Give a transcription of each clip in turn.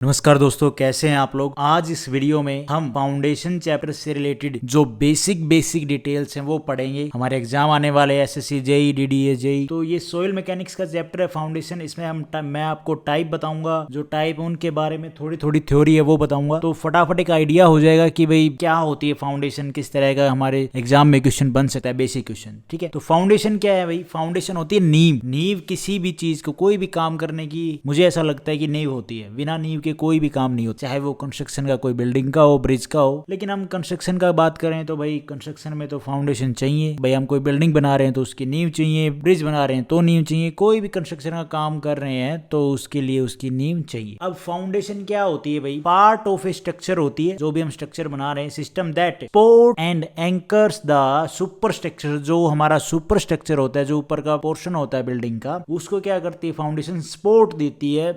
नमस्कार दोस्तों, कैसे हैं आप लोग। आज इस वीडियो में हम फाउंडेशन चैप्टर से रिलेटेड जो बेसिक डिटेल्स हैं वो पढ़ेंगे। हमारे एग्जाम आने वाले एसएससी जेई डीडीए जेई। तो ये सॉइल मैकेनिक्स का चैप्टर है फाउंडेशन। इसमें मैं आपको टाइप बताऊंगा, जो टाइप उनके बारे में थोड़ी थ्योरी है वो बताऊंगा। तो फटाफट एक आइडिया हो जाएगा कि भाई क्या होती है फाउंडेशन, किस तरह का हमारे एग्जाम में क्वेश्चन बन सकता है, बेसिक क्वेश्चन। ठीक है, तो फाउंडेशन क्या है भाई। फाउंडेशन होती है नींव। नींव किसी भी चीज को, कोई भी काम करने की मुझे ऐसा लगता है कि नींव होती है। बिना नींव कोई भी काम नहीं होता, चाहे वो कंस्ट्रक्शन का, कोई बिल्डिंग का हो, ब्रिज का हो। लेकिन हम कंस्ट्रक्शन का बात करें तो भाई कंस्ट्रक्शन में तो फाउंडेशन चाहिए। भाई हम कोई बिल्डिंग बना रहे हैं तो उसकी नींव चाहिए, ब्रिज बना रहे हैं तो नींव चाहिए, कोई भी कंस्ट्रक्शन का काम कर रहे हैं तो उसके लिए उसकी नींव चाहिए। अब फाउंडेशन क्या होती है भाई, पार्ट ऑफ ए स्ट्रक्चर होती है। जो भी हम स्ट्रक्चर बना रहे हैं, system that support and anchors the super structure. जो हमारा सुपर स्ट्रक्चर होता है, जो ऊपर का पोर्शन होता है बिल्डिंग का, उसको क्या करती है फाउंडेशन, सपोर्ट देती है।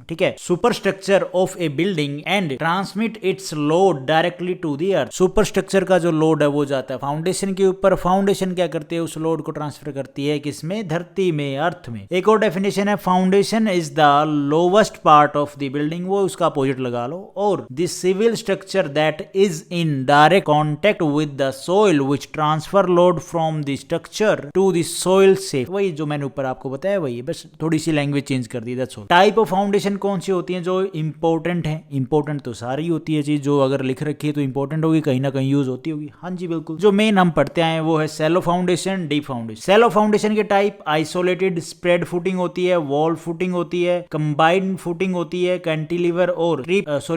ठीक है, superstructure of a building and transmit its load directly to the earth. Superstructure का जो लोड है वो जाता है फाउंडेशन के ऊपर। फाउंडेशन क्या करती है, उस लोड को ट्रांसफर करती है किसमें, धरती में, अर्थ में। एक और डेफिनेशन है, foundation is the lowest part of the building. वो उसका अपोजिट लगा लो। और the civil structure that is in direct contact with the soil which transfer load from the structure to the soil safe. वही जो मैंने ऊपर आपको बताया वही, बस थोड़ी सी लैंग्वेज चेंज कर दी। That's all. Type of foundation कौन सी होती है जो इंपॉर्टेंट है। इंपॉर्टेंट तो सारी होती है चीज, जो अगर लिख रखी है तो इंपॉर्टेंट होगी, कहीं ना कहीं यूज होती होगी। हाँ जी बिल्कुल। जो मेन हम पढ़ते आए वो है shallow foundation, deep foundation. Shallow foundation के टाइप आइसोलेटेड स्प्रेड फुटिंग होती है, वॉल फुटिंग होती है, कंबाइंड फुटिंग होती है, कैंटिलीवर और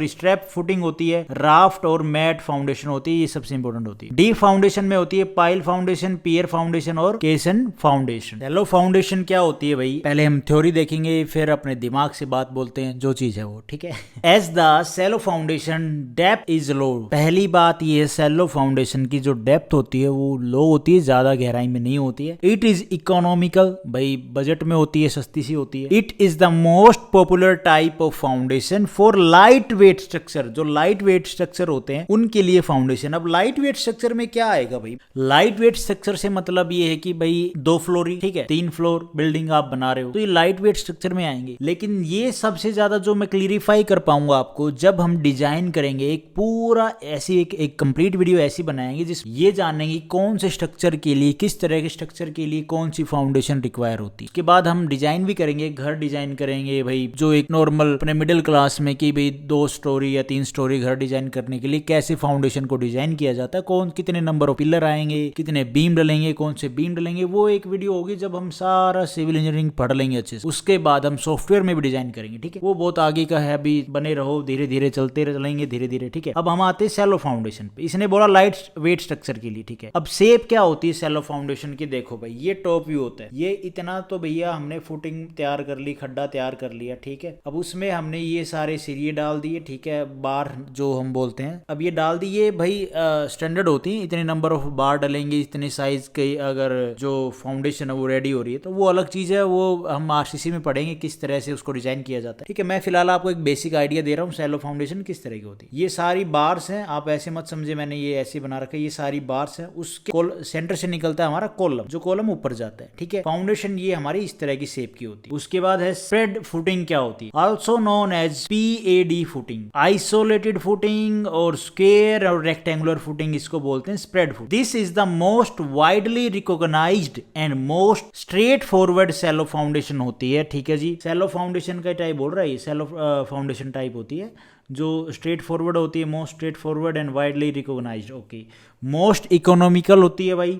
स्ट्रैप फुटिंग होती है, राफ्ट और मैट फाउंडेशन होती है। ये सबसे इंपॉर्टेंट होती है। डीप फाउंडेशन में होती है पाइल फाउंडेशन, पियर फाउंडेशन और केसन फाउंडेशन। सैलो फाउंडेशन क्या होती है भाई, पहले हम थ्योरी देखेंगे, फिर अपने दिमाग से बात बोलते हैं जो चीज है वो। ठीक है, as the shallow foundation depth is low. पहली बात ये है, सैलो फाउंडेशन की जो डेप्थ होती है वो लो होती है, ज्यादा गहराई में नहीं होती है। इट इज इकोनॉमिकल, भाई बजट में होती है, सस्ती सी होती है। It is the most popular type of foundation for light weight structure. जो लाइट वेट स्ट्रक्चर होते हैं उनके लिए फाउंडेशन। अब लाइट वेट स्ट्रक्चर में क्या आएगा भाई, लाइट वेट स्ट्रक्चर से मतलब ये है कि भाई 2 फ्लोरी, ठीक है, 3 फ्लोर बिल्डिंग आप बना रहे हो तो ये लाइट वेट स्ट्रक्चर में आएंगे। लेकिन ये सबसे ज्यादा जो मैं क्लियरिफाई कर पाऊंगा आपको, जब हम डिजाइन करेंगे एक पूरा ऐसी एक कंप्लीट वीडियो ऐसी बनाएंगे जिस ये जानेंगे कौन से स्ट्रक्चर के लिए, किस तरह के स्ट्रक्चर के लिए कौन सी फाउंडेशन रिक्वायर होती है। उसके बाद हम डिजाइन भी करेंगे, घर डिजाइन करेंगे भाई, जो एक नॉर्मल अपने मिडिल क्लास में कि भाई 2 स्टोरी या 3 स्टोरी घर डिजाइन करने के लिए कैसे फाउंडेशन को डिजाइन किया जाता है, कौन कितने नंबर ऑफ पिलर आएंगे, कितने बीम डलेंगे, कौन से बीम डलेंगे, वो एक वीडियो होगी जब हम सारा सिविल इंजीनियरिंग पढ़ लेंगे अच्छे से। उसके बाद हम सॉफ्टवेयर में भी डिजाइन करेंगे। ठीक है, वो बहुत आगे का है, अभी बने रहो, धीरे धीरे चलते चलेंगे धीरे धीरे। ठीक है, अब हम आते हैं सैलो फाउंडेशन पे। इसने बोला लाइट वेट स्ट्रक्चर के लिए। ठीक है, अब शेप क्या होती है सैलो फाउंडेशन की, देखो भाई ये टॉप व्यू होता है। ये इतना तो भैया हमने फुटिंग तैयार कर ली, खड्डा तैयार कर लिया। ठीक है, अब उसमें हमने ये सारे सिरिये डाल दिए। ठीक है, बार जो हम बोलते हैं अब ये डाल दिए भाई। स्टैंडर्ड होती है, इतने नंबर ऑफ बार डलेंगे, इतने साइज के। अगर जो फाउंडेशन है वो रेडी हो रही है तो वो अलग चीज है, वो हम आरसीसी में पढ़ेंगे किस तरह से उसको डिजाइन किया जाता है। ठीक है, मैं फिलहाल आपको एक बेसिक आइडिया दे रहा हूँ सैलो फाउंडेशन किस तरह की होती है। ये सारी बार्स हैं, आप ऐसे मत समझे मैंने ये ऐसे बना रखा है। ये सारी बार्स हैं, उसके सेंटर से निकलता है हमारा कॉलम, जो कॉलम ऊपर जाता है। ठीक है, फाउंडेशन ये हमारी इस तरह की शेप की होती है। उसके बाद है स्प्रेड फुटिंग क्या होती है, also known as PAD footing, isolated footing और स्क्वायर और रेक्टेंगुलर फुटिंग, इसको बोलते हैं spread foot. This is the most widely recognised and most straight forward shallow foundation होती है। ठीक है जी, सैलो फाउंडेशन का टाइप बोल रहा है, सैलो फाउंडेशन टाइप होती है जो स्ट्रेट फॉरवर्ड होती है, most straight forward and widely recognised. Okay, most economical होती है भाई।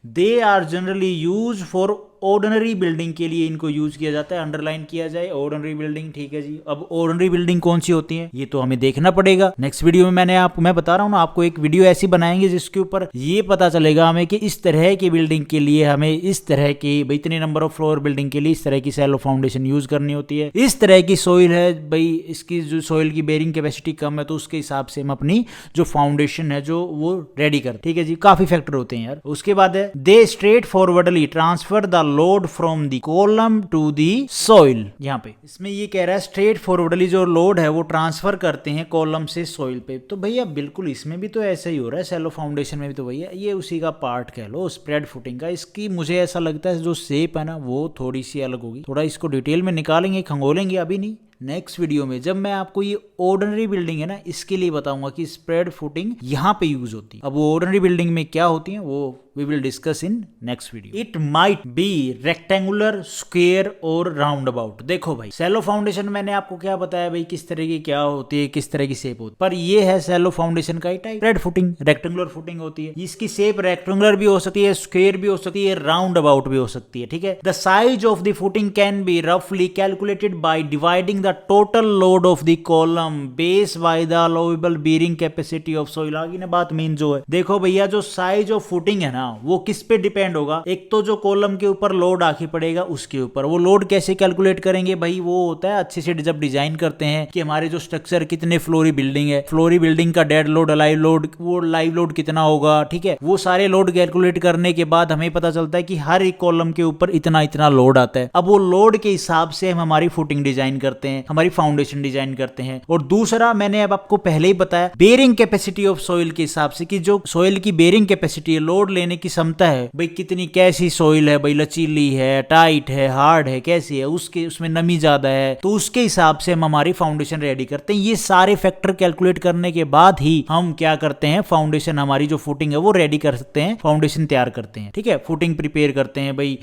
They are generally use for ordinary building के लिए इनको यूज किया जाता है। अंडरलाइन किया जाए ऑर्डिनरी बिल्डिंग। ठीक है जी, अब ऑर्डिनरी बिल्डिंग कौन सी होती है ये तो हमें देखना पड़ेगा। नेक्स्ट वीडियो में मैं बता रहा हूँ ना आपको, एक वीडियो ऐसी बनाएंगे जिसके ऊपर ये पता चलेगा हमें कि इस तरह की बिल्डिंग के लिए हमें इस तरह की भाई इतने नंबर ऑफ फ्लोर बिल्डिंग के लिए इस तरह की सैलो फाउंडेशन यूज करनी होती है। इस तरह की सोइल है भाई, इसकी जो सोइल की बेरिंग कैपेसिटी कम है तो उसके हिसाब से हम अपनी जो फाउंडेशन है जो वो रेडी कर। ठीक है जी, काफी फैक्टर होते हैं यार। उसके बाद है they straight forwardly transfer the load from the column to the soil. यहाँ पे इसमें ये कह रहा है स्ट्रेट फॉरवर्डली जो लोड है वो ट्रांसफर करते हैं कॉलम से सोइल पे। तो भैया बिल्कुल इसमें भी तो ऐसा ही हो रहा है, सैलो फाउंडेशन में भी तो भैया ये उसी का पार्ट कह लो स्प्रेड फुटिंग का। इसकी मुझे ऐसा लगता है जो शेप है ना वो थोड़ी सी अलग होगी, थोड़ा इसको डिटेल में निकालेंगे, खंगोलेंगे, अभी नहीं। नेक्स्ट वीडियो में, जब मैं आपको ये ऑर्डिनरी बिल्डिंग है ना इसके लिए बताऊंगा कि स्प्रेड फुटिंग यहाँ पे यूज होती है। अब वो ऑर्डिनरी बिल्डिंग में क्या होती है वो we will discuss in next video. It might be rectangular, square और roundabout। देखो भाई सैलो फाउंडेशन मैंने आपको क्या बताया भाई, किस तरह की क्या होती है, किस तरह की शेप होती है, पर ये है सैलो फाउंडेशन का ही type. Spread footing rectangular footing होती है, इसकी शेप रेक्टेंगुलर भी हो सकती है, स्क्वायर भी हो सकती है, राउंड अबाउट भी हो सकती है, ठीक है। The size of the footing can be रफली calculated by dividing the total load of the column base by the allowable bearing capacity of soil. आगे ना बात मेन जो है, देखो भैया जो साइज ऑफ फुटिंग है ना वो किस पे डिपेंड होगा, एक तो जो कॉलम के ऊपर लोड आके पड़ेगा उसके ऊपर। वो लोड कैसे कैलकुलेट करेंगे भाई, वो होता है अच्छे से जब डिजाइन करते हैं कि हमारे जो स्ट्रक्चर कितने फ्लोरी बिल्डिंग है, फ्लोरी बिल्डिंग का डेड लोड, लाइव लोड, वो लाइव लोड कितना होगा, ठीक है। वो सारे लोड कैलकुलेट करने के बाद हमें पता चलता है कि हर एक कॉलम के ऊपर इतना इतना लोड आता है। अब वो लोड के हिसाब से हम हमारी फुटिंग डिजाइन करते हैं, हमारी फाउंडेशन डिजाइन करते हैं। और दूसरा मैंने अब आपको पहले ही बताया बेयरिंग कैपेसिटी ऑफ सोइल के हिसाब से कि जो सोइल की बेयरिंग कैपेसिटी है, लोड लेने की क्षमता है भाई, कितनी कैसी सोइल है भाई, लचीली है, टाइट है, हार्ड है, कैसी है, उसके उसमें नमी ज्यादा है, तो उसके हिसाब से हम हमारी फाउंडेशन रेडी करते हैं। ये सारे फैक्टर कैलकुलेट करने के बाद ही हम क्या करते हैं, फाउंडेशन हमारी जो फुटिंग है वो रेडी कर सकते हैं, फाउंडेशन तैयार करते हैं, ठीक है। फुटिंग प्रिपेयर करते हैं भाई,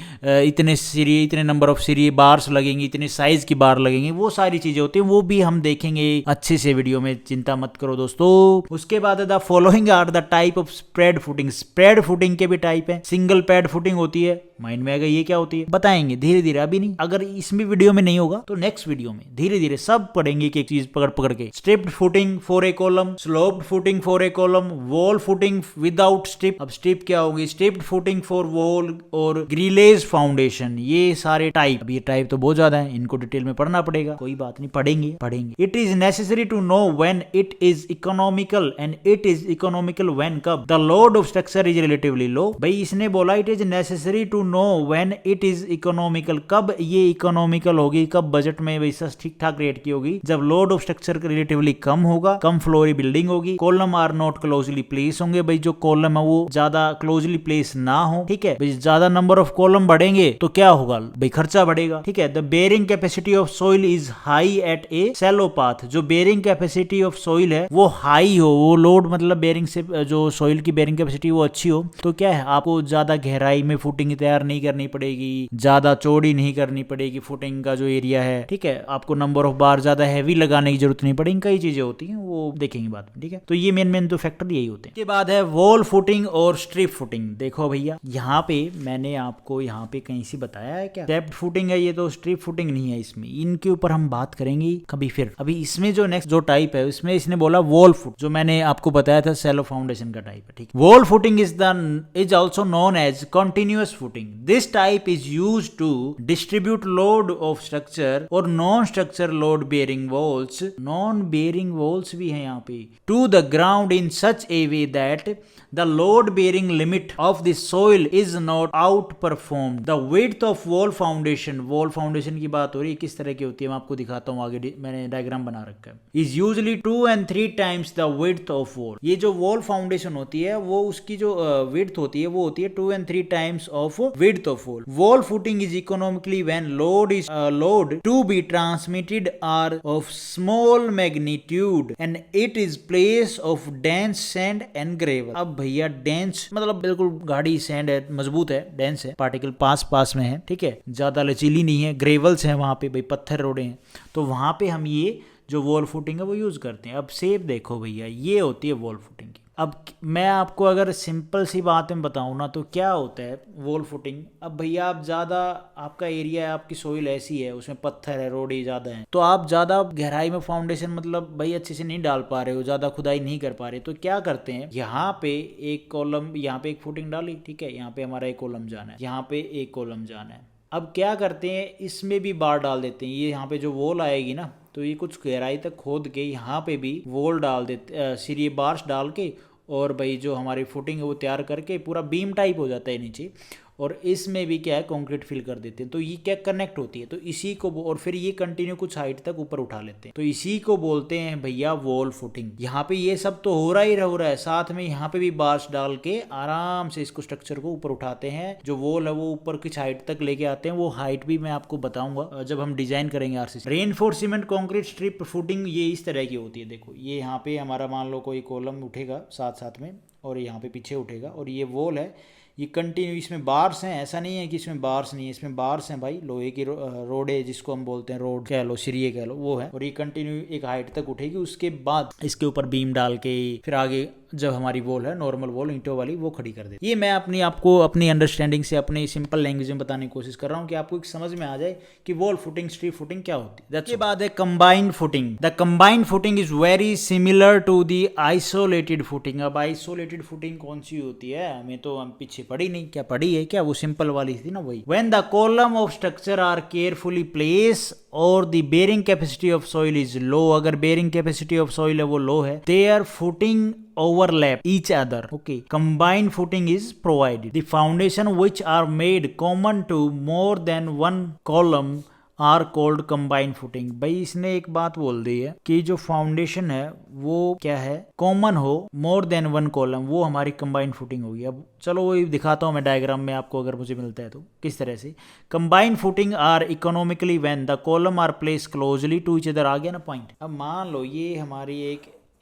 इतने सीढ़ी, इतने नंबर ऑफ सीढ़ी बार्स लगेंगे, इतने साइज की बार लगेंगे, वो सारी चीजें होती हैं, वो भी हम देखेंगे अच्छे से वीडियो में, चिंता मत करो दोस्तों। उसके बाद the following are the type of spread footing. Spread footing के भी टाइप है, सिंगल पैड फुटिंग होती है, माइंड में आएगा ये क्या होती है, बताएंगे धीरे धीरे, अभी नहीं, अगर इसमें वीडियो में नहीं होगा तो नेक्स्ट वीडियो में धीरे धीरे सब पढ़ेंगे एक एक चीज पकड़ पकड़ के। Stripped footing for a column, sloped footing for a column, wall footing without strip. अब स्ट्रिप क्या होगी, स्ट्रिप्ड फुटिंग फॉर वॉल और ग्रिलेज फाउंडेशन, ये सारे टाइप। अब ये टाइप तो बहुत ज्यादा है, इनको डिटेल में पढ़ना पड़ेगा, कोई बात नहीं, पढ़ेंगे। It is necessary to know when it is economical and it is economical when, कब the load of structure is relatively low. भाई इसने बोला it is necessary to know when it is economical, कब ये इकोनॉमिकल होगी, कब budget में वैसा ठीक ठाक रेट की होगी, जब लोड ऑफ स्ट्रक्चर रिलेटिवली कम होगा, कम फ्लोरी बिल्डिंग होगी, column are not closely place होंगे, भाई जो कॉलम है वो ज्यादा क्लोजली प्लेस ना हो, ठीक है। भाई ज्यादा नंबर ऑफ कॉलम बढ़ेंगे तो क्या होगा भाई, खर्चा बढ़ेगा, ठीक है। The bearing capacity of soil is high at a shallow path, जो बेयरिंग कैपेसिटी ऑफ सोइल है वो हाई हो, वो लोड मतलब बेयरिंग से जो सोइल की बेयरिंग कैपेसिटी वो अच्छी हो, तो क्या है आपको ज्यादा गहराई में फुटिंग तैयार नहीं करनी पड़ेगी, ज्यादा चौड़ी नहीं करनी पड़ेगी फुटिंग का जो एरिया है, ठीक है। आपको नंबर ऑफ बार ज्यादा हैवी लगाने की जरूरत नहीं पड़ेगी, कई चीजें होती हैं वो देखेंगे बाद में, ठीक है। तो ये मेन तो फैक्टर यही होते हैं। इसके बाद है वॉल फुटिंग और स्ट्रिप फुटिंग। देखो भैया यहाँ पे मैंने आपको यहाँ पे कहीं से बताया है क्या, स्टेप्ड फुटिंग है ये, तो स्ट्रिप फुटिंग नहीं है इसमें, इनके ऊपर हम बात करेंगे कभी फिर। अभी इसमें जो नेक्स्ट जो टाइप है इसमें इसने बोला वॉल फुट, जो मैंने आपको बताया था सैलो फाउंडेशन का टाइप है, ठीक। Wall footing is also known as continuous footing. This type is used to distribute load of structure और non structure load bearing walls, non bearing walls भी है यहाँ पे, to the ground in such a way that the load bearing limit of the soil is not outperformed the width of wall foundation। wall foundation की बात हो रही है, किस तरह की होती है मैं आपको दिखाता हूँ आगे, मैंने डायग्राम बना रखा है। is usually 2 and 3 times the width of wall। ये जो wall foundation होती है वो उसकी जो width होती है वो होती है 2 and 3 times of width of wall। wall footing is economically when load is load to be transmitted are of small magnitude and it is place of dense sand and gravel। अब भैया dense मतलब बिल्कुल गाढ़ी sand है, मजबूत है, dense है, particle pass में है, ठीक है, ज्यादा लचीली नहीं है, ग्रेवल्स है वहां पे भाई, पत्थर रोड़े हैं, तो वहां पे हम ये जो वॉल फुटिंग है वो यूज करते हैं। अब शेप देखो भैया, ये होती है वॉल फुटिंग की। अब मैं आपको अगर सिंपल सी बात में बताऊं ना तो क्या होता है वॉल फुटिंग। अब भैया आप ज़्यादा आपका एरिया है, आपकी सोइल ऐसी है, उसमें पत्थर है, रोड़ी ज़्यादा है, तो आप ज़्यादा गहराई में फाउंडेशन मतलब भाई अच्छे से नहीं डाल पा रहे हो, ज़्यादा खुदाई नहीं कर पा रहे, तो क्या करते हैं, यहाँ पे एक कॉलम, यहाँ पे एक फुटिंग डाली, ठीक है, यहाँ पे हमारा एक कॉलम जाना है, यहाँ पे एक कॉलम जाना है। अब क्या करते हैं, इसमें भी बार डाल देते हैं, ये यहाँ पे जो वॉल आएगी ना तो ये कुछ गहराई तक खोद के यहाँ पे भी वॉल डाल देते, सीढ़ी बार्स डाल के, और भाई जो हमारी फुटिंग है वो तैयार करके पूरा बीम टाइप हो जाता है नीचे, और इसमें भी क्या है कंक्रीट फिल कर देते हैं, तो ये क्या कनेक्ट होती है, तो इसी को और फिर ये कंटिन्यू कुछ हाइट तक ऊपर उठा लेते हैं, तो इसी को बोलते हैं भैया वॉल फुटिंग। यहाँ पे ये सब तो हो रहा है, साथ में यहाँ पे भी बार्स डाल के आराम से इसको स्ट्रक्चर को ऊपर उठाते हैं, जो वॉल है वो ऊपर कुछ हाइट तक लेके आते हैं। वो हाइट भी मैं आपको बताऊंगा जब हम डिजाइन करेंगे RCC. Reinforcement concrete strip footing ये इस तरह की होती है। देखो ये यहाँ पे हमारा मान लो कोई कॉलम उठेगा साथ साथ में और यहाँ पे पीछे उठेगा और ये वॉल है, ये कंटिन्यू, इसमें बार्स हैं, ऐसा नहीं है कि इसमें बार्स नहीं है, इसमें बार्स हैं भाई, लोहे की रोड है जिसको हम बोलते हैं, रोड कह लो, सिरिये कह लो, वो है, और ये कंटिन्यू एक हाइट तक उठेगी। उसके बाद इसके ऊपर बीम डाल के फिर आगे जब हमारी वॉल है नॉर्मल वॉल ईंटों वाली वो खड़ी कर देती है। ये मैं आपको अपनी अंडरस्टैंडिंग से अपनी सिंपल लैंग्वेज में बताने की कोशिश कर रहा हूँ कि आपको एक समझ में आ जाए कि वॉल फुटिंग स्ट्रिप फुटिंग क्या होती है। इसके बाद है combined footing. The combined footing is very similar to the isolated footing. अब आइसोलेटेड फुटिंग कौन सी होती है, हमें तो हम पीछे पढ़ी नहीं, क्या पढ़ी है क्या, वो सिंपल वाली थी ना वही। When the column of structure are carefully place और the bearing capacity of soil is low, अगर बेयरिंग कैपेसिटी ऑफ सॉइल है वो लो है, there footing overlap each other. Okay, combined footing is provided. The foundation which are made common to more than one column are called combined footing. भाई इसने एक बात बोल दी है कि जो फाउंडेशन है वो क्या है, कॉमन हो more than one column, वो हमारी combined footing होगी। अब चलो वही दिखाता हूँ मैं डायग्राम में आपको, अगर मुझे मिलता है तो किस तरह से। combined footing are economically when the column are placed closely to each other। आ गया ना पॉइंट। अब मान लो ये हमारी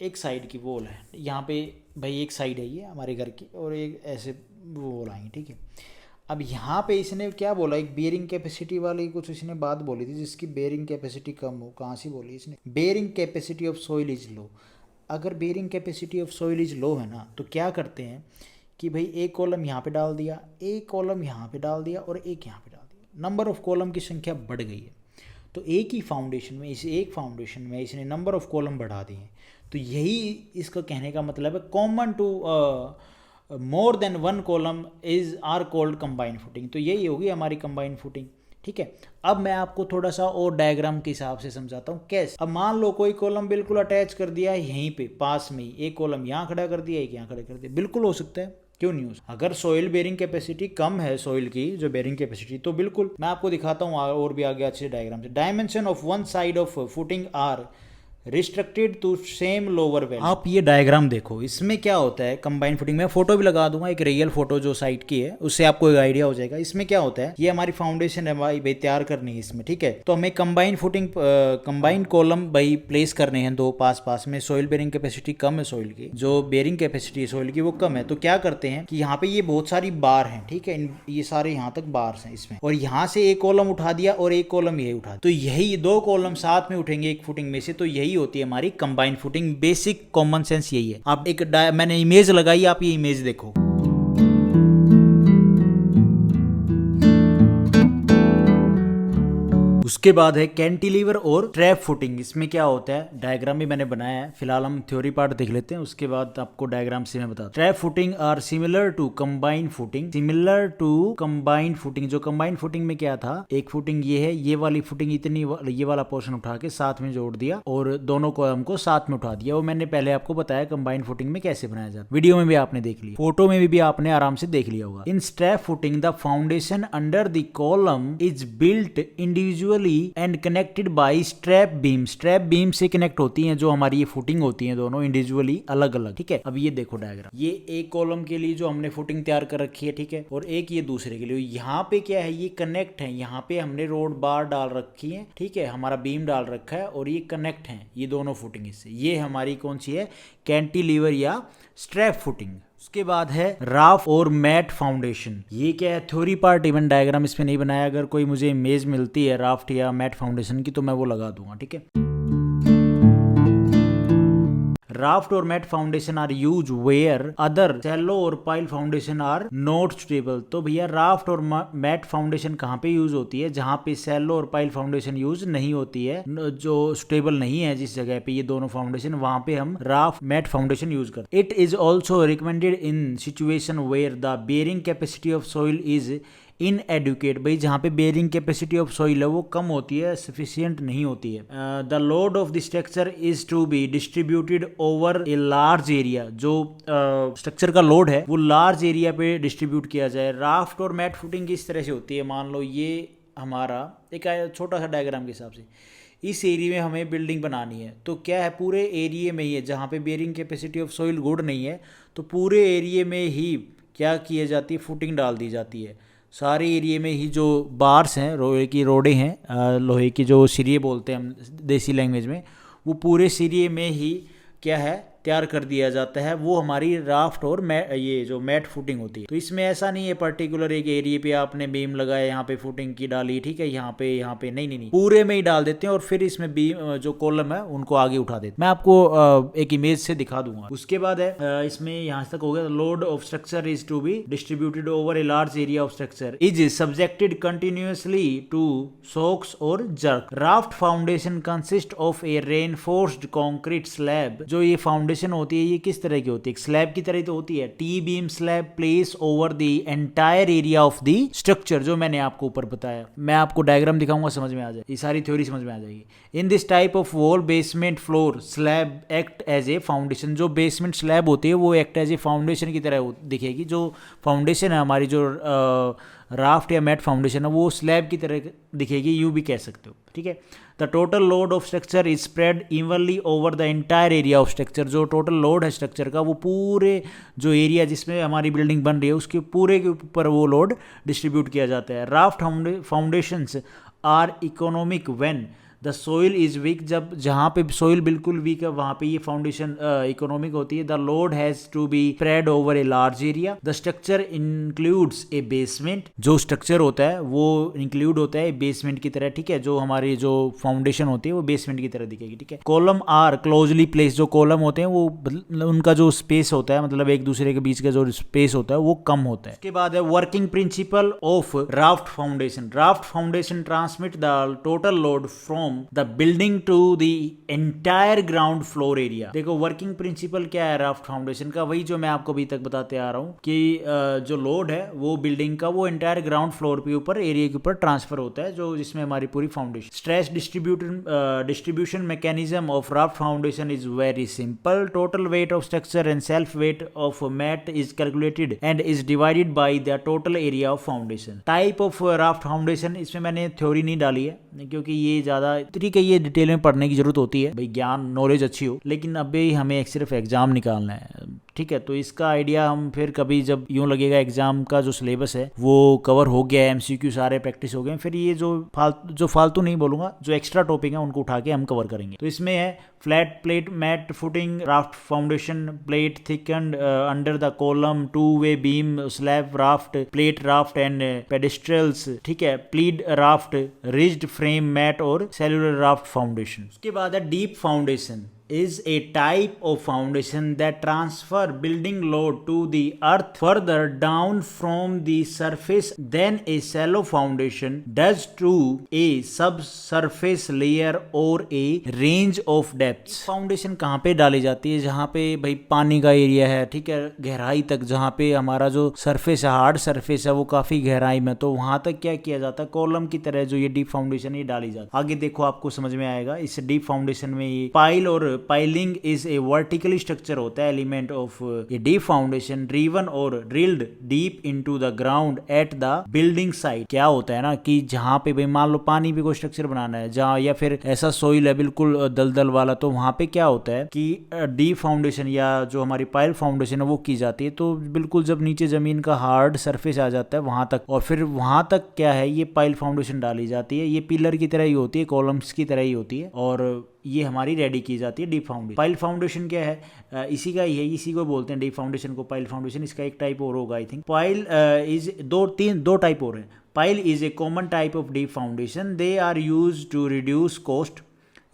एक साइड की वॉल है, यहाँ पे भाई एक साइड है ये हमारे घर की और एक ऐसे वॉल आएंगे, ठीक है। अब यहाँ पे इसने क्या बोला, एक बेयरिंग कैपेसिटी वाली कुछ इसने बात बोली थी जिसकी बेयरिंग कैपेसिटी कम हो। कहाँ से बोली इसने, bearing capacity of soil is low. अगर bearing capacity of soil is low है ना, तो क्या करते हैं कि भाई एक कॉलम यहाँ पे डाल दिया, एक कॉलम यहाँ पे डाल दिया और एक यहाँ पे डाल दिया, नंबर ऑफ कॉलम की संख्या बढ़ गई है। तो एक ही फाउंडेशन में, इस एक फाउंडेशन में इसने नंबर ऑफ कॉलम बढ़ा दिए हैं। तो यही इसका कहने का मतलब है, common to more than one column is are called combined footing. तो यही होगी हमारी कंबाइंड फुटिंग, ठीक है। अब मैं आपको थोड़ा सा और डायग्राम के हिसाब से समझाता हूँ कैसे। अब मान लो कोई कॉलम बिल्कुल अटैच कर दिया है यहीं पे पास में ही, एक कॉलम यहाँ खड़ा कर दिया, एक यहाँ खड़ा कर दिया, बिल्कुल हो सकता है, क्यों नहीं हो सकता। अगर सॉइल बेयरिंग कैपेसिटी कम है, सॉइल की जो बेयरिंग कैपेसिटी, तो बिल्कुल मैं आपको दिखाता हूँ और भी आगे अच्छे डायग्राम से। Dimension of one side of footing are restricted to same lower value. आप ये डायग्राम देखो, इसमें क्या होता है कंबाइंड फुटिंग में, फोटो भी लगा दूंगा, एक रियल फोटो जो साइट की है, उससे आपको एक आइडिया हो जाएगा। इसमें क्या होता है, ये हमारी फाउंडेशन है भाई तैयार करनी है इसमें, ठीक है। तो हमें कंबाइंड फुटिंग, कंबाइंड कॉलम भाई प्लेस करने हैं दो पास पास में। सॉइल बेयरिंग कैपेसिटी कम है, सॉइल की जो बेयरिंग कैपेसिटी है सॉइल की वो कम है। तो क्या करते हैं कि यहाँ पे ये बहुत सारी बार हैं, ठीक है, ये सारे यहाँ तक बार्स हैं इसमें, और यहाँ से एक कॉलम उठा दिया और एक कॉलम यही उठा, तो यही दो कॉलम साथ में उठेंगे एक फुटिंग में से, तो यही होती है हमारी combined footing. Basic common sense यही है। आप एक मैंने इमेज लगाई, आप ये इमेज देखो, उसके बाद है कैंटिलीवर और ट्रैप फुटिंग। इसमें क्या होता है, डायग्राम भी मैंने बनाया है, फिलहाल हम थ्योरी पार्ट देख लेते हैं, उसके बाद आपको डायग्राम से मैं बताता हूं। Trap footing are similar to combined footing, similar to combined footing. जो कंबाइंड फुटिंग में क्या था, एक फुटिंग ये है, ये वाली फुटिंग इतनी, ये वाला पोर्शन उठा के साथ में जोड़ दिया और दोनों कॉलम को साथ में उठा दिया। वो मैंने पहले आपको बताया कंबाइंड फुटिंग में कैसे बनाया जाता है, वीडियो में भी आपने देख लिया, फोटो में भी आपने आराम से देख लिया होगा। In strap footing the foundation under the column is built individually and connected by strap beam. Strap beam से कनेक्ट होती हैं जो हमारी ये फुटिंग होती है, दोनों इंडिविजुअली अलग अलग, ठीक है। अब ये देखो डायग्राम, ये एक कॉलम के लिए जो हमने फुटिंग तैयार कर रखी है, ठीक है, और एक ये दूसरे के लिए। यहाँ पे क्या है, ये कनेक्ट है, यहाँ पे हमने रोड बार डाल रखी है, ठीक है, हमारा बीम डाल रखा है और ये कनेक्ट है, ये दोनों फुटिंग इससे। ये हमारी कौन सी है, कैंटिलीवर या स्ट्रैप फुटिंग। उसके बाद है राफ्ट और मैट फाउंडेशन। ये क्या है, थ्योरी पार्ट, इवन डायग्राम इसमें नहीं बनाया। अगर कोई मुझे इमेज मिलती है राफ्ट या मैट फाउंडेशन की तो मैं वो लगा दूंगा, ठीक है। राफ्ट और mat foundation are use where other shallow और pile foundation are not stable. तो भैया राफ्ट और मैट फाउंडेशन कहाँ पे यूज होती है, जहाँ पे शैलो और पाइल फाउंडेशन यूज नहीं होती है, जो स्टेबल नहीं है जिस जगह पे ये दोनों फाउंडेशन, वहां पे हम राफ्ट मैट फाउंडेशन यूज करते हैं। It is also recommended in situation where the bearing capacity of soil is inadequate, भाई जहाँ पे बेयरिंग कैपेसिटी ऑफ सॉइल है वो कम होती है, सफिशियंट नहीं होती है। The load of the structure is to be distributed over a large area, जो स्ट्रक्चर का लोड है वो लार्ज एरिया पे डिस्ट्रीब्यूट किया जाए। राफ्ट और मैट फुटिंग किस तरह से होती है, मान लो ये हमारा एक छोटा सा डायग्राम के हिसाब से इस एरिया में हमें बिल्डिंग बनानी है, तो क्या है पूरे एरिया में ही है जहाँ पे bearing capacity of soil good नहीं है, तो पूरे एरिया में ही क्या किए जाती है, फुटिंग डाल दी जाती है। सारे एरिया में ही जो बार्स हैं, लोहे की रोडें हैं, लोहे की जो सिरिये बोलते हैं हम देसी लैंग्वेज में, वो पूरे सिरिये में ही क्या है तैयार कर दिया जाता है। वो हमारी राफ्ट और ये जो मैट फुटिंग होती है। तो इसमें ऐसा नहीं है पर्टिकुलर एक एरिया पे आपने बीम लगाया, यहाँ पे फुटिंग की डाली, ठीक है, यहाँ पे नहीं, पूरे में ही डाल देते हैं और फिर इसमें बीम जो कॉलम है उनको आगे उठा देते हैं। मैं आपको एक इमेज से दिखा दूंगा। उसके बाद है इसमें यहाँ तक हो गया, load of structure is to be distributed over a large area of structure is subjected continuously to shocks और jerk. Raft foundation consist of a reinforced concrete slab. जो ये फाउंडेशन होती है ये किस तरह की होती है, स्लैब की तरह तो होती है। T beam slab place over the entire area of the structure, जो मैंने आपको ऊपर बताया। मैं आपको डायग्राम दिखाऊंगा, समझ में आ जाए, ये सारी थ्योरी समझ में आ जाएगी। In this type of wall basement floor slab act as a foundation. जो बेसमेंट स्लैब होती है वो एक्ट एज ए फाउंडेशन की तरह दिखेगी। जो फाउंडेशन है हमारी, जो राफ्ट या मैट फाउंडेशन है, वो स्लैब की तरह दिखेगी, यूं भी कह सकते हो, ठीक है। The total load of structure is spread evenly over the entire area of structure. जो टोटल लोड है स्ट्रक्चर का वो पूरे जो एरिया जिसमें हमारी बिल्डिंग बन रही है उसके पूरे के ऊपर वो लोड डिस्ट्रीब्यूट किया जाता है। Raft foundations are economic when the soil is weak. जब जहाँ पे सोइल बिल्कुल वीक है वहाँ पे ये फाउंडेशन इकोनॉमिक होती है। The load has to be spread over a large area. The structure includes a basement. जो स्ट्रक्चर होता है वो इंक्लूड होता है बेसमेंट की तरह, ठीक है। जो हमारी जो फाउंडेशन होती है वो बेसमेंट की तरह दिखेगी, ठीक है। Column are closely place. जो कॉलम होते हैं वो उनका जो स्पेस होता है, मतलब एक दूसरे के बीच का जो स्पेस होता है वो कम होता है। उसके बाद है working principle of raft foundation. Raft foundation transmit the total load from the building to the entire ground floor area. देखो वर्किंग प्रिंसिपल क्या है राफ्ट फाउंडेशन का, वही जो मैं आपको अभी तक बताते आ रहा हूँ कि जो लोड है वो बिल्डिंग का वो एंटायर ग्राउंड फ्लोर के ऊपर एरिया के ऊपर ट्रांसफर होता है, जो जिसमें हमारी पूरी foundation. Stress distribution mechanism of raft foundation is very simple. Total weight of structure and self weight of mat is calculated and is divided by the total area of foundation. Type of raft foundation, इसमें मैंने theory नहीं डाली है क्योंकि ये ज्यादा, ठीक है, ये डिटेल में पढ़ने की जरूरत होती है, भाई ज्ञान नॉलेज अच्छी हो, लेकिन अभी हमें एक सिर्फ एग्जाम निकालना है, ठीक है। तो इसका आइडिया हम फिर कभी जब यूं लगेगा एग्जाम का जो सिलेबस है वो कवर हो गया है, एमसीक्यू सारे प्रैक्टिस हो गए, फिर ये जो फालतू नहीं बोलूंगा, जो एक्स्ट्रा टॉपिक है उनको उठा के हम कवर करेंगे। तो इसमें है flat plate mat footing raft foundation, plate thickened under the column, two way beam slab raft, plate raft and pedestals, ठीक है, piled raft, rigid frame mat और सेलुलर राफ्ट फाउंडेशन। उसके बाद है deep foundation is a type of foundation that transfer building load to the earth further down from the surface than a shallow foundation does to a subsurface layer or a range of depths। Foundation कहाँ पे डाली जाती है, जहाँ पे भाई पानी का एरिया है, ठीक है, गहराई तक, जहाँ पे हमारा जो सरफेस है, हार्ड सरफेस है, वो काफी गहराई में, तो वहां तक क्या किया जाता है, कॉलम की तरह जो ये डीप फाउंडेशन ये डाली जाती है। आगे देखो आपको समझ में आएगा। इस डीप फाउंडेशन में ये पाइल और piling is a vertically structure होता है element of a deep foundation driven और drilled deep into the ground at the building site. क्या होता है ना कि जहाँ पे भाई मान लो पानी पे कोई स्ट्रक्चर बनाना है, जहाँ या फिर ऐसा सोइल है बिल्कुल दलदल वाला, तो वहां पे क्या होता है कि डीप फाउंडेशन या जो हमारी पाइल फाउंडेशन है वो की जाती है। तो बिल्कुल जब नीचे जमीन का हार्ड सरफेस आ जाता है वहां तक, और फिर वहां तक क्या है ये पाइल फाउंडेशन डाली जाती है। ये पिलर की तरह ही होती है, कॉलम्स की तरह ही होती है, और ये हमारी रेडी की जाती है डीप फाउंडेशन। पाइल फाउंडेशन क्या है, इसी का ही है, इसी को बोलते हैं डीप फाउंडेशन को, पाइल फाउंडेशन। इसका एक टाइप और होगा आई थिंक। पाइल इज दो टाइप और हैं। Pile is a common type of deep foundation. They are use to reduce cost.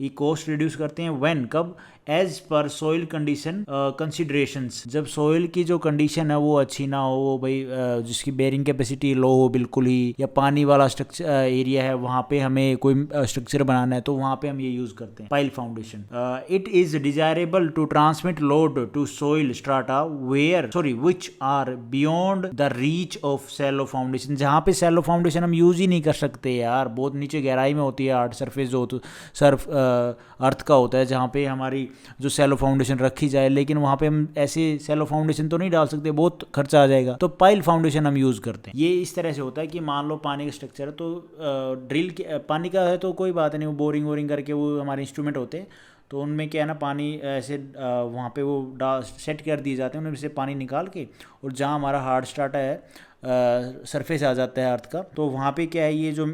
ये कॉस्ट रिड्यूस करते हैं व्हेन, कब, as per soil condition considerations. जब सोइल की जो कंडीशन है वो अच्छी ना हो, वो भाई जिसकी बेरिंग कैपेसिटी लो हो बिल्कुल ही, या पानी वाला स्ट्रक्चर एरिया है वहाँ पे हमें कोई स्ट्रक्चर बनाना है, तो वहाँ पे हम ये यूज करते हैं pile foundation. It is desirable to transmit load to soil strata which are beyond the reach of shallow foundation. जहाँ पे सैलो फाउंडेशन हम यूज ही नहीं कर सकते यार, बहुत नीचे गहराई में होती है हार्ड सरफेस जो सर्फ अर्थ का होता है, जहाँ पे हमारी जो सैलो फाउंडेशन रखी जाए, लेकिन वहाँ पे हम ऐसे सैलो फाउंडेशन तो नहीं डाल सकते, बहुत खर्चा आ जाएगा, तो पाइल फाउंडेशन हम यूज करते हैं। ये इस तरह से होता है कि मान लो पानी का स्ट्रक्चर है, तो ड्रिल पानी का है तो कोई बात नहीं, वो बोरिंग वोरिंग करके वो हमारे इंस्ट्रूमेंट होते हैं, तो उनमें क्या है ना, पानी ऐसे वहाँ पे वो सेट कर दिए जाते हैं, उनमें से पानी निकाल के, और जहाँ हमारा हार्ड स्टार्टर है सरफेस आ जाता है अर्थ का, तो वहाँ पे क्या है, ये जो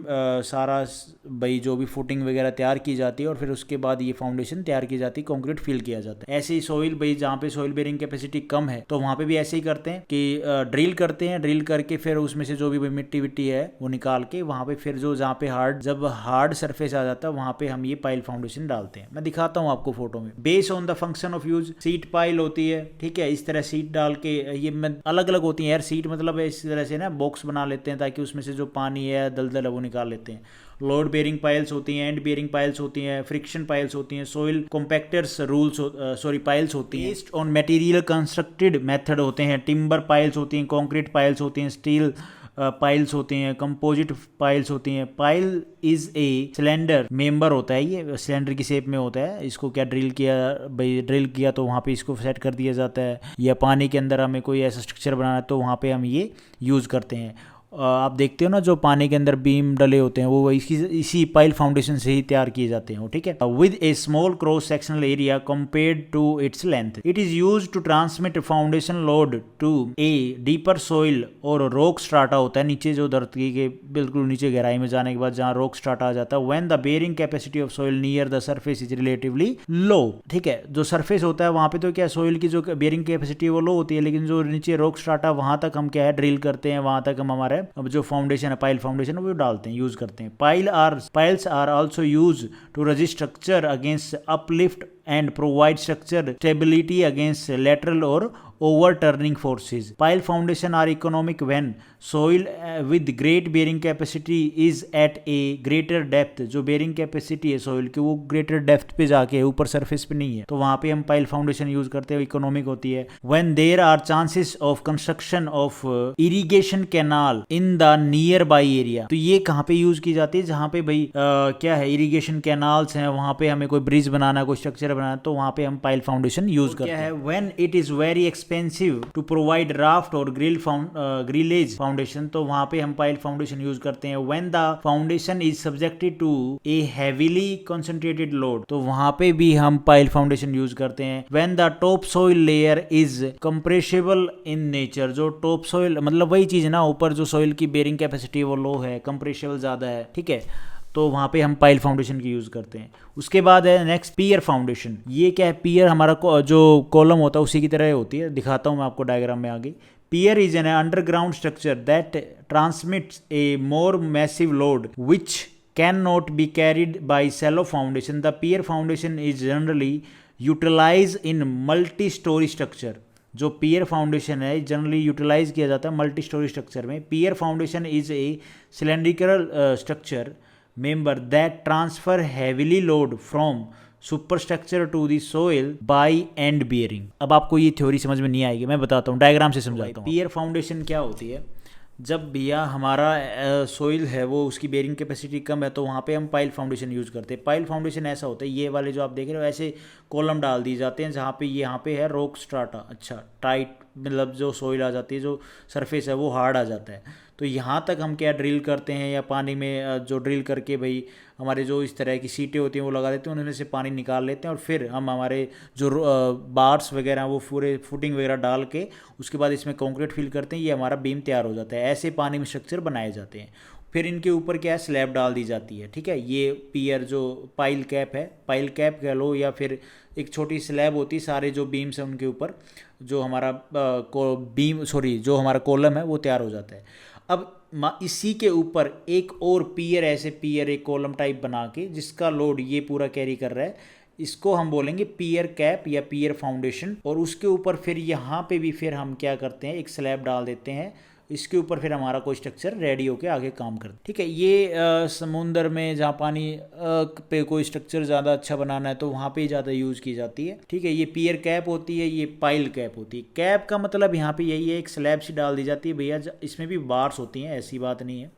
सारा भाई जो भी फुटिंग वगैरह तैयार की जाती है, और फिर उसके बाद ये फाउंडेशन तैयार की जाती है, कंक्रीट फिल किया जाता है। ऐसे ही सोइल भाई जहाँ पे सोइल बेरिंग कैपेसिटी कम है, तो वहाँ पे भी ऐसे ही करते हैं कि ड्रिल करते हैं, ड्रिल करके फिर उसमें से जो भी मिट्टी विट्टी है वो निकाल के वहाँ पे फिर जो जहाँ पे जब हार्ड सरफेस आ जाता है वहाँ पे हम ये पाइल फाउंडेशन डालते हैं। मैं दिखाता हूँ आपको फोटो में। Base on the function of use seat pile होती है, ठीक है, इस तरह सीट डाल के, ये अलग अलग होती है यार सीट, मतलब इस तरह से ना बॉक्स बना लेते हैं ताकि उसमें से जो पानी है दलदल है वो निकाल लेते हैं। लोड बेरिंग पाइल्स होती हैं, एंड बेरिंग पाइल्स होती हैं, फ्रिक्शन पाइल्स होती हैं, सोइल कॉम्पैक्टर्स पाइल्स होती हैं, based on material constructed method होते हैं, टिम्बर पाइल्स होती हैं, कंक्रीट पाइल्स होती हैं, स्टील पाइल्स होती हैं, कंपोजिट पाइल्स होती हैं। Pile is a cylinder member होता है, ये सिलेंडर की शेप में होता है, इसको क्या ड्रिल किया भाई, ड्रिल किया तो वहाँ पे इसको सेट कर दिया जाता है, या पानी के अंदर हमें कोई ऐसा स्ट्रक्चर बनाना है तो वहाँ पे हम ये यूज़ करते हैं। आप देखते हो ना जो पानी के अंदर बीम डले होते हैं वो इसी पाइल फाउंडेशन से ही तैयार किए जाते हैं, ठीक है। With a small cross sectional area compared to its length, it is used to transmit foundation load to a deeper soil और रॉक स्ट्राटा होता है, नीचे जो धरती के बिल्कुल नीचे गहराई में जाने के बाद जहाँ रॉक स्ट्राटा आ जाता है। When the bearing capacity of soil near the surface is relatively low, ठीक है, जो सरफेस होता है वहाँ पे तो क्या सोइल की जो बेरिंग कैपेसिटी वो लो होती है, लेकिन जो नीचे रॉक स्ट्राटा वहाँ तक हम क्या है ड्रिल करते हैं, वहाँ तक हम हमारे अब जो फाउंडेशन है पाइल फाउंडेशन वो डालते हैं, यूज करते हैं। Piles are also use to resist structure against uplift and provide structure stability against lateral or overturning forces. Pile foundation are economic when soil with great bearing capacity is at a greater depth. जो bearing capacity है soil की वो greater depth पे जाके ऊपर surface पे नहीं है, तो वहाँ पे हम pile foundation यूज करते हैं, इकोनॉमिक होती है। When there are chances of construction of irrigation canal in the nearby area, तो ये कहाँ पे यूज की जाती है, जहाँ पे भाई क्या है इरिगेशन कैनाल्स हैं, वहाँ पे हमें कोई ब्रिज बनाना, कोई स्ट्रक्चर बनाना, तो वहाँ पे हम पाइल फाउंडेशन यूज करते हैं। When it is very expensive to provide raft और ग्रिलेज फाउंडेशन, तो वहाँ पे हम पाइल फाउंडेशन यूज करते हैं। When the foundation is subjected to a heavily concentrated load, तो वहाँ पे भी हम पाइल फाउंडेशन यूज करते हैं। When the top soil layer is compressible in nature, जो टॉप सोइल मतलब वही चीज ना, ऊपर जो सोइल की बेरिंग कैपेसिटी वो लो है, कंप्रेसिबल ज्यादा है, ठीक है, तो वहाँ पे हम पाइल फाउंडेशन की यूज़ करते हैं। उसके बाद है नेक्स्ट पियर फाउंडेशन। ये क्या है, पियर हमारा जो कॉलम होता है उसी की तरह होती है, दिखाता हूँ मैं आपको डायग्राम में आगे। Pier is an underground structure that transmits a more massive load which can not be carried by shallow foundation. The pier foundation is generally utilize in multi storey structure. जो पियर फाउंडेशन है generally utilize किया जाता है multi storey structure में। Pier foundation is a cylindrical structure member that transfer heavily load from superstructure to the soil by end bearing। अब आपको ये theory समझ में नहीं आएगी, मैं बताता हूँ, डायग्राम से समझाता हूँ। पियर फाउंडेशन क्या होती है, जब भैया हमारा सोइल है वो उसकी बेरिंग कैपेसिटी कम है, तो वहाँ पे हम पाइल फाउंडेशन यूज़ करते हैं। पाइल फाउंडेशन ऐसा होता है, ये वाले जो आप देख रहे हो ऐसे कॉलम डाल दिए जाते हैं, जहाँ पे यहाँ पे है रॉक स्ट्राटा, अच्छा टाइट, मतलब जो सोइल आ जाती है, जो सरफेस है वो हार्ड आ जाता है, तो यहाँ तक हम क्या ड्रिल करते हैं, या पानी में जो ड्रिल करके भाई हमारे जो इस तरह की सीटें होती हैं वो लगा देते हैं, उनमें से पानी निकाल लेते हैं, और फिर हम हमारे जो बार्स वगैरह वो पूरे फुटिंग वगैरह डाल के उसके बाद इसमें कंक्रीट फिल करते हैं, ये हमारा बीम तैयार हो जाता है। ऐसे पानी में स्ट्रक्चर बनाए जाते हैं। फिर इनके ऊपर क्या है, स्लैब डाल दी जाती है, ठीक है। ये पियर जो पाइल कैप है, पाइल कैप कह लो, या फिर एक छोटी स्लैब होती है, सारे जो बीम्स हैं उनके ऊपर जो हमारा जो हमारा कॉलम है वो तैयार हो जाता है। अब इसी के ऊपर एक और पियर, ऐसे पियर एक कॉलम टाइप बना के जिसका लोड ये पूरा कैरी कर रहा है, इसको हम बोलेंगे पियर कैप या पियर फाउंडेशन। और उसके ऊपर फिर यहाँ पे भी फिर हम क्या करते हैं, एक स्लैब डाल देते हैं, इसके ऊपर फिर हमारा कोई स्ट्रक्चर रेडी होके आगे काम करता है। ठीक है, ये समुंदर में जहाँ पानी पे कोई स्ट्रक्चर ज़्यादा अच्छा बनाना है तो वहाँ पे ही ज़्यादा यूज़ की जाती है। ठीक है, ये पियर कैप होती है, ये पाइल कैप होती है। कैप का मतलब यहाँ पे यही है, एक स्लैब सी डाल दी जाती है भैया, इसमें भी बार्स होती हैं, ऐसी बात नहीं है।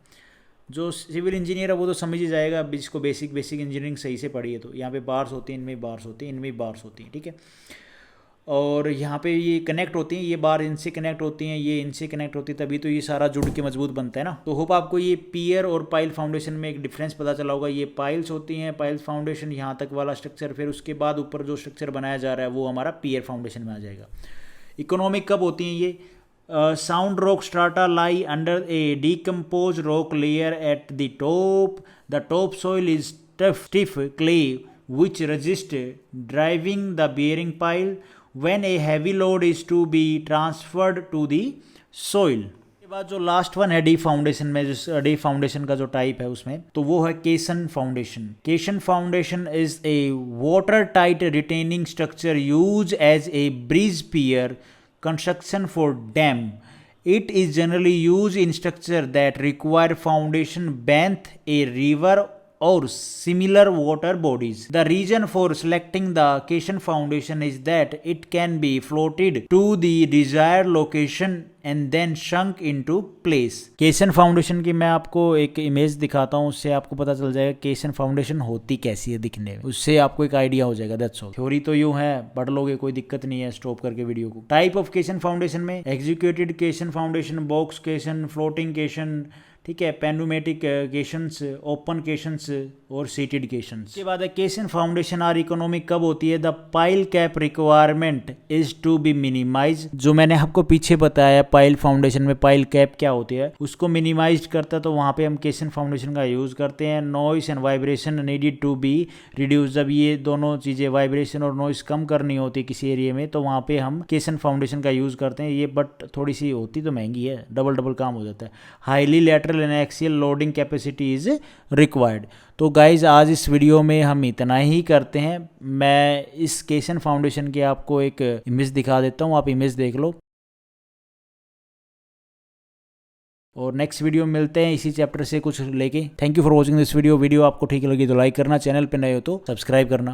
जो सिविल इंजीनियर है वो तो समझ ही जाएगा, जिसको बेसिक इंजीनियरिंग सही से पढ़ी है। तो यहाँ पे बार्स होती हैं, इनमें बार्स होती हैं, इनमें बार्स होती हैं। ठीक है, और यहाँ पे ये कनेक्ट होती हैं, ये बार इनसे कनेक्ट होती हैं, ये इनसे कनेक्ट होती है, तभी तो ये सारा जुड़ के मजबूत बनता है ना। तो होप आपको ये पियर और पाइल फाउंडेशन में एक डिफरेंस पता चला होगा। ये पाइल्स होती हैं, पाइल्स फाउंडेशन यहाँ तक वाला स्ट्रक्चर, फिर उसके बाद ऊपर जो स्ट्रक्चर बनाया जा रहा है वो हमारा पियर फाउंडेशन में आ जाएगा। इकोनॉमिक कब होती हैं ये? Sound rock strata lie under a decomposed rock layer at the top. The topsoil is stiff clay which resists driving the bearing pile when a heavy load is to be transferred to the soil. के बाद जो last one है D foundation में, जो D foundation का जो type है उसमें, तो वो है caisson foundation. Caisson foundation is a water tight retaining structure use as a bridge pier construction for dam. It is generally used in structure that require foundation beneath a river or similar water bodies. The reason for selecting the Cation foundation is that it can be floated to the desired location and then sunk into place. Cation foundation की मैं आपको एक image दिखाता हूँ, उससे आपको पता चल जाएगा केशन फाउंडेशन होती कैसी है दिखने में, उससे आपको एक आइडिया हो जाएगा। That's all. थ्योरी तो यूं है, पढ़ लोगे, कोई दिक्कत नहीं है स्टॉप करके वीडियो को। टाइप ऑफ केशन फाउंडेशन में एग्जीक्यूटेड केशन फाउंडेशन, बॉक्स केशन, फ्लोटिंग केशन, ठीक है, पेनुमेटिक केशंस, ओपन केशंस और सीटेड केशंस। के बाद है केशन फाउंडेशन आर इकोनॉमिक कब होती है? The pile cap requirement is to be minimise. जो मैंने आपको पीछे बताया पाइल फाउंडेशन में पाइल कैप क्या होती है, उसको मिनिमाइज करता है, तो वहाँ पे हम केशन फाउंडेशन का यूज करते हैं। Noise and vibration needed to be reduce. जब ये दोनों चीजें, वाइब्रेशन और नॉइस, कम करनी होती किसी एरिया में, तो वहाँ पे हम केशन फाउंडेशन का यूज करते हैं। ये बट थोड़ी सी होती तो महंगी है, डबल काम हो जाता है। Highly lateral and axial loading capacity is required. तो गाइज आज इस वीडियो में हम इतना ही करते हैं। मैं इस केशन फाउंडेशन की आपको एक इमेज दिखा देता हूँ, आप इमेज देख लो, और नेक्स्ट वीडियो में मिलते हैं इसी चैप्टर से कुछ लेके। Thank you for watching this video. Video आपको ठीक लगी तो लाइक करना, चैनल पे नए हो तो सब्सक्राइब करना।